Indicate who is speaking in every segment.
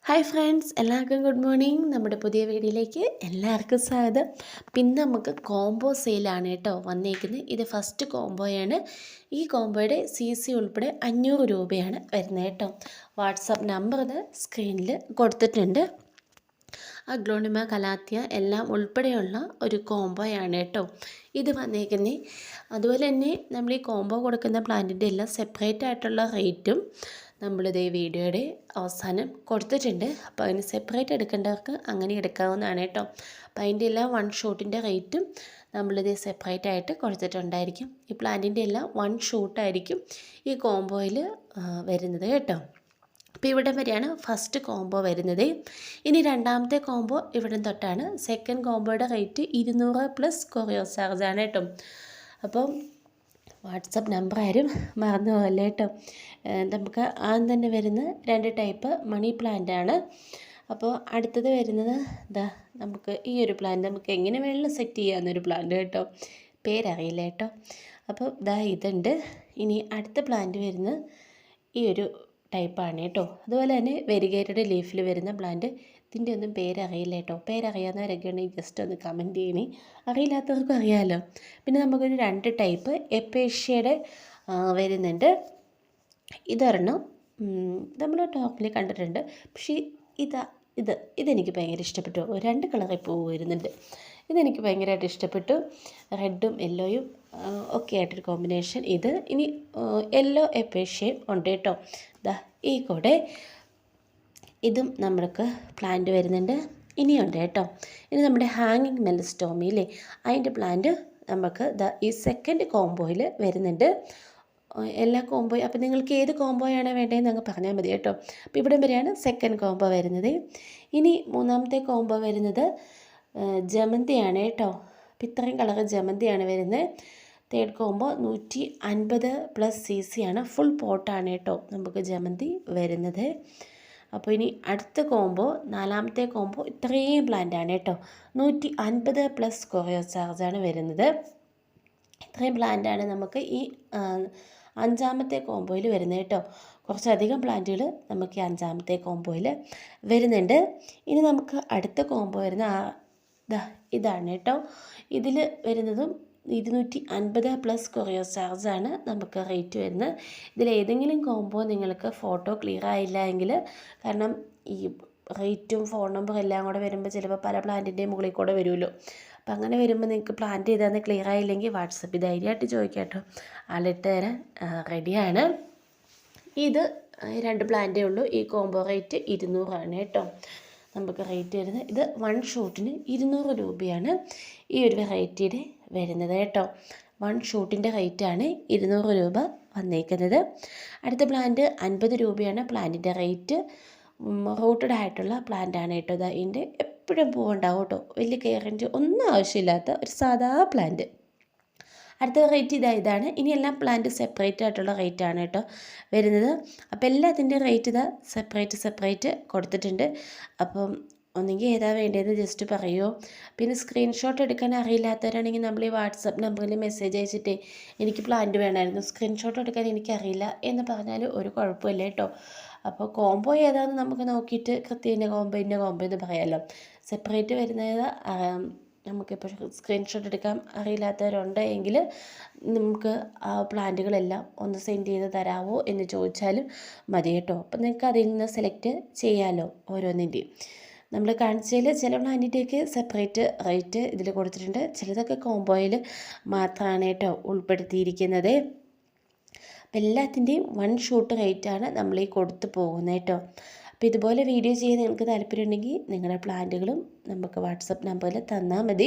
Speaker 1: Hi friends, എല്ലാവർക്കും good morning. നമ്മുടെ പുതിയ വീഡിയോയിലേക്ക് എല്ലാവർക്കും സ്വാഗതം. പിന്നെ നമുക്ക് കോംബോ സെയിലാണ് കേട്ടോ വന്നേക്കുന്നത്. ഇത് ഫസ്റ്റ് കോംബോയാണ്. ഈ കോംബോയുടെ CC ഉൾപ്പെടെ 500 രൂപയാണ് വരുന്നത് കേട്ടോ. വാട്സപ്പ് നമ്പർ ഇത് സ്ക്രീനിൽ കൊടുത്തിട്ടുണ്ട്. അഗ്ലോണിമ, കലാത്തിയ എല്ലാം ഉൾപ്പെടെയുള്ള ഒരു കോംബോയാണ് കേട്ടോ ഇത് വന്നേക്കുന്നത്. അതുപോലെ തന്നെ നമ്മൾ ഈ കോംബോ കൊടുക്കുന്ന പ്ലാന്റിൻ്റെ എല്ലാം സെപ്പറേറ്റ് ആയിട്ടുള്ള റേറ്റും നമ്മളിത് ഈ വീഡിയോയുടെ അവസാനം കൊടുത്തിട്ടുണ്ട്. അപ്പോൾ അതിന് സെപ്പറേറ്റ് എടുക്കേണ്ടവർക്ക് അങ്ങനെ എടുക്കാവുന്നതാണ് കേട്ടോ. അപ്പോൾ അതിൻ്റെ എല്ലാം വൺ ഷൂട്ടിൻ്റെ റേറ്റും നമ്മളിത് സെപ്പറേറ്റ് ആയിട്ട് കൊടുത്തിട്ടുണ്ടായിരിക്കും. ഈ പ്ലാന്റിൻ്റെ എല്ലാം വൺ ഷൂട്ടായിരിക്കും ഈ കോംബോയിൽ വരുന്നത് കേട്ടോ. അപ്പോൾ ഇവിടെ വരെയാണ് ഫസ്റ്റ് കോംബോ വരുന്നത്. ഇനി രണ്ടാമത്തെ കോംബോ ഇവിടെ തൊട്ടാണ്. സെക്കൻഡ് കോംബോയുടെ റേറ്റ് 200 പ്ലസ് കൊറിയർ ചാർജാണ് കേട്ടോ. അപ്പം വാട്സപ്പ് നമ്പർ ആരും മറന്നു പോകല്ലേ കേട്ടോ. നമുക്ക് ആദ്യം തന്നെ വരുന്ന 2 ടൈപ്പ് മണി പ്ലാന്റാണ്. അപ്പോൾ അടുത്തത് വരുന്നത് നമുക്ക് ഈ ഒരു പ്ലാന്റ് നമുക്ക് എങ്ങനെ വേണമെങ്കിലും സെറ്റ് ചെയ്യാവുന്നൊരു പ്ലാന്റ് കേട്ടോ. പേരറിയില്ല കേട്ടോ. അപ്പോൾ ഇതുണ്ട്. ഇനി അടുത്ത പ്ലാന്റ് വരുന്നത് ഈ ഒരു ടൈപ്പാണ് കേട്ടോ. അതുപോലെ തന്നെ വെരിഗേറ്റഡ് ലീഫിൽ വരുന്ന പ്ലാന്റ്. ഇതിൻ്റെ ഒന്നും പേരറിയില്ല കേട്ടോ. പേരറിയാവുന്നവരൊക്കെ ഉണ്ടെങ്കിൽ ജസ്റ്റ് ഒന്ന് കമൻറ്റ് ചെയ്യണേ. അറിയില്ലാത്തവർക്കും അറിയാമല്ലോ. പിന്നെ നമുക്കൊരു 2 ടൈപ്പ് എപ്പേഷ്യയുടെ വരുന്നുണ്ട്. ഇതൊരെണ്ണം നമ്മൾ ടോപ്പിൽ കണ്ടിട്ടുണ്ട്. പക്ഷേ ഇതെനിക്ക് ഭയങ്കര ഇഷ്ടപ്പെട്ടു. 2 കളറിൽ പൂ വരുന്നുണ്ട്. ഇതെനിക്ക് ഭയങ്കരമായിട്ട് ഇഷ്ടപ്പെട്ടു. റെഡും യെല്ലോയും ഒക്കെ ആയിട്ടൊരു കോമ്പിനേഷൻ. ഇനി യെല്ലോ എപ്പേഷ്യയും ഉണ്ട് കേട്ടോ. ഈ കൂടെ ഇതും നമ്മൾക്ക് പ്ലാന്റ് വരുന്നുണ്ട്. ഇനിയുണ്ട് കേട്ടോ. ഇനി നമ്മുടെ ഹാങ്ങിങ് മെലസ്റ്റോമിയിലെ അതിൻ്റെ പ്ലാന്റ് നമുക്ക് ഈ സെക്കൻഡ് കോംബോയിൽ വരുന്നുണ്ട്. എല്ലാ കോംബോ അപ്പോൾ നിങ്ങൾക്ക് ഏത് കോംബോയാണ് വേണ്ടതെന്ന് അങ്ങ് പറഞ്ഞാൽ മതി കേട്ടോ. അപ്പോൾ ഇവിടം വരെയാണ് സെക്കൻഡ് കോംബോ വരുന്നത്. ഇനി മൂന്നാമത്തെ കോംബോ വരുന്നത് ജമന്തിയാണ് കേട്ടോ. അപ്പോൾ ഇത്രയും കളർ ജമന്തിയാണ് വരുന്നത്. തേർഡ് കോംബോ 150 പ്ലസ് CC ആണ്. ഫുൾ പോട്ടാണ് കേട്ടോ നമുക്ക് ജമന്തി വരുന്നത്. അപ്പോൾ ഇനി അടുത്ത കോംബോ, നാലാമത്തെ കോംബോ ഇത്രയും പ്ലാന്റാണ് കേട്ടോ. 150 പ്ലസ് കൊറിയർ ചാർജാണ് വരുന്നത്. ഇത്രയും പ്ലാന്റാണ് നമുക്ക് ഈ 5ാമത്തെ കോംബോയിൽ വരുന്നത് കേട്ടോ. കുറച്ചധികം പ്ലാന്റുകൾ നമുക്ക് ഈ 5ാമത്തെ കോംബോയിൽ വരുന്നുണ്ട്. ഇനി നമുക്ക് അടുത്ത കോംബോ വരുന്ന ഇതാണ് കേട്ടോ. ഇതിൽ വരുന്നതും 250 പ്ലസ് കൊറിയർ ചാർജാണ് നമുക്ക് റേറ്റ് വരുന്നത്. ഇതിലേതെങ്കിലും കോംബോ നിങ്ങൾക്ക് ഫോട്ടോ ക്ലിയർ ആയില്ല എങ്കിൽ, കാരണം ഈ റേറ്റും ഫോൺ നമ്പറും എല്ലാം കൂടെ വരുമ്പോൾ ചിലപ്പോൾ പല പ്ലാന്റിൻ്റെയും മുകളിൽ കൂടെ വരുമല്ലോ. അപ്പം അങ്ങനെ വരുമ്പോൾ നിങ്ങൾക്ക് പ്ലാന്റ് ചെയ്താൽ ക്ലിയർ ആയില്ലെങ്കിൽ വാട്സപ്പിൽ ധൈര്യമായിട്ട് ചോദിക്കാം കേട്ടോ. ആളിട്ട് തരാൻ റെഡിയാണ്. ഇത് 2 പ്ലാന്റേ ഉള്ളൂ. ഈ കോംബോ റേറ്റ് 200 ആണ് കേട്ടോ നമുക്ക് റേറ്റ് വരുന്നത്. ഇത് 1 ഷൂട്ടിന് 200 രൂപയാണ് ഈ ഒരു വെറൈറ്റിയുടെ വരുന്നത് കേട്ടോ. 1 ഷൂട്ടിൻ്റെ റേറ്റാണ് 200 രൂപ വന്നേക്കുന്നത്. അടുത്ത പ്ലാന്റ് 50 രൂപയാണ് പ്ലാന്റിൻ്റെ റേറ്റ്. റൂട്ടഡ് ആയിട്ടുള്ള പ്ലാന്റാണ് കേട്ടോ. ഇതിൻ്റെ എപ്പോഴും പൂവുണ്ടാവും കേട്ടോ. വലിയ കെയറിൻ്റെ ഒന്നും ആവശ്യമില്ലാത്ത ഒരു സാധാ പ്ലാന്റ്. അടുത്ത റേറ്റ് ഇതാണ്. ഇനി എല്ലാം പ്ലാന്റ് സെപ്പറേറ്റ് ആയിട്ടുള്ള റേറ്റാണ് കേട്ടോ വരുന്നത്. അപ്പോൾ എല്ലാത്തിൻ്റെ റേറ്റ് സെപ്പറേറ്റ് കൊടുത്തിട്ടുണ്ട്. അപ്പം ഒന്നെങ്കിൽ ഏതാ വേണ്ടതെന്ന് ജസ്റ്റ് പറയുമോ. പിന്നെ സ്ക്രീൻഷോട്ട് എടുക്കാൻ അറിയില്ലാത്തവരാണെങ്കിൽ നമ്മൾ ഈ വാട്സപ്പ് നമ്പറിൽ മെസ്സേജ് അയച്ചിട്ടേ എനിക്ക് പ്ലാന്റ് വേണമായിരുന്നു, സ്ക്രീൻഷോട്ട് എടുക്കാൻ എനിക്കറിയില്ല എന്ന് പറഞ്ഞാൽ ഒരു കുഴപ്പമില്ല കേട്ടോ. അപ്പോൾ കോംബോ ഏതാണെന്ന് നമുക്ക് നോക്കിയിട്ട് കൃത്യം കോംബോ എന്ന് പറയാമല്ലോ. സെപ്പറേറ്റ് വരുന്നത് നമുക്കിപ്പോൾ സ്ക്രീൻഷോട്ട് എടുക്കാൻ അറിയില്ലാത്തവരുണ്ടെങ്കിൽ നമുക്ക് ആ പ്ലാന്റുകളെല്ലാം ഒന്ന് സെൻഡ് ചെയ്ത് തരാമോ എന്ന് ചോദിച്ചാലും മതി കേട്ടോ. അപ്പം നിങ്ങൾക്ക് അതിൽ നിന്ന് സെലക്ട് ചെയ്യാമല്ലോ ഓരോന്നിൻ്റെയും. നമ്മൾ കാണിച്ചതിൽ ചില പ്ലാന്റിൻ്റെയൊക്കെ സെപ്പറേറ്റ് റേറ്റ് ഇതിൽ കൊടുത്തിട്ടുണ്ട്. ചിലതൊക്കെ കോംബോയിൽ മാത്രമാണ് കേട്ടോ ഉൾപ്പെടുത്തിയിരിക്കുന്നത്. അപ്പം എല്ലാത്തിൻ്റെയും 1 ഷൂട്ട് റേറ്റാണ് നമ്മൾ ഈ കൊടുത്ത് പോകുന്നത് കേട്ടോ. അപ്പോൾ ഇതുപോലെ വീഡിയോ ചെയ്യാൻ നിങ്ങൾക്ക് താല്പര്യമുണ്ടെങ്കിൽ നിങ്ങളുടെ പ്ലാന്റുകളും നമുക്ക് വാട്സപ്പ് നമ്പറിൽ തന്നാൽ മതി.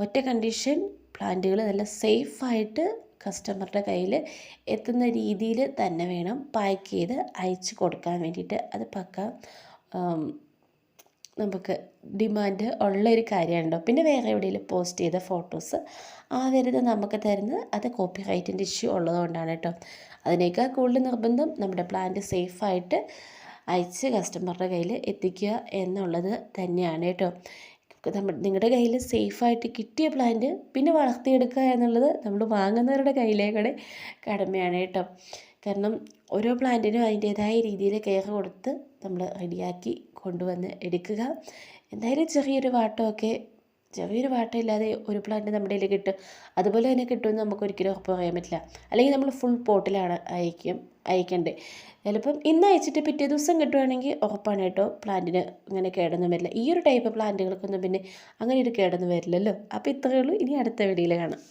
Speaker 1: ഒറ്റ കണ്ടീഷൻ, പ്ലാന്റുകൾ നല്ല സേഫായിട്ട് കസ്റ്റമറുടെ കയ്യിൽ എത്തുന്ന രീതിയിൽ തന്നെ വേണം പാക്ക് ചെയ്ത് അയച്ചു കൊടുക്കാൻ വേണ്ടിയിട്ട്. അത് നമുക്ക് ഡിമാൻഡ് ഉള്ളൊരു കാര്യമുണ്ടോ. പിന്നെ വേറെ എവിടെയെങ്കിലും പോസ്റ്റ് ചെയ്ത ഫോട്ടോസ് വരുന്നത് നമുക്ക് തരുന്നത് അത് കോപ്പി റൈറ്റിൻ്റെ ഇഷ്യൂ ഉള്ളതുകൊണ്ടാണ് കേട്ടോ. അതിനേക്കാൾ കൂടുതൽ നിർബന്ധം നമ്മുടെ പ്ലാന്റ് സേഫായിട്ട് അയച്ച് കസ്റ്റമറുടെ കയ്യിൽ എത്തിക്കുക എന്നുള്ളത് തന്നെയാണ് കേട്ടോ. നിങ്ങളുടെ കയ്യിൽ സേഫായിട്ട് കിട്ടിയ പ്ലാന്റ് പിന്നെ വളർത്തിയെടുക്കുക എന്നുള്ളത് നമ്മൾ വാങ്ങുന്നവരുടെ കയ്യിലേക്കൂടെ കടമയാണ് കേട്ടോ. കാരണം ഓരോ പ്ലാന്റിനും അതിൻ്റേതായ രീതിയിൽ കെയർ കൊടുത്ത് നമ്മൾ റെഡിയാക്കി കൊണ്ടുവന്ന് എടുക്കുക. എന്തായാലും ചെറിയൊരു വാട്ടം ഇല്ലാതെ ഒരു പ്ലാന്റ് നമ്മുടെ കയ്യിൽ കിട്ടും. അതുപോലെ തന്നെ കിട്ടുമെന്ന് നമുക്ക് ഒരിക്കലും ഉറപ്പ് പറയാൻ പറ്റില്ല. അല്ലെങ്കിൽ നമ്മൾ ഫുൾ പോട്ടിലാണ് അയക്കേണ്ടത്. ചിലപ്പം ഇന്ന് അയച്ചിട്ട് പിറ്റേ ദിവസം കിട്ടുവാണെങ്കിൽ ഉറപ്പാണ് കേട്ടോ, പ്ലാന്റിന് ഇങ്ങനെ കേടൊന്നും വരില്ല. ഈ ഒരു ടൈപ്പ് പ്ലാന്റുകൾക്കൊന്നും പിന്നെ അങ്ങനെ ഒരു കേടൊന്നും വരില്ലല്ലോ. അപ്പോൾ ഇത്രയേ ഉള്ളൂ. ഇനി അടുത്ത വീഡിയോയിൽ കാണാം.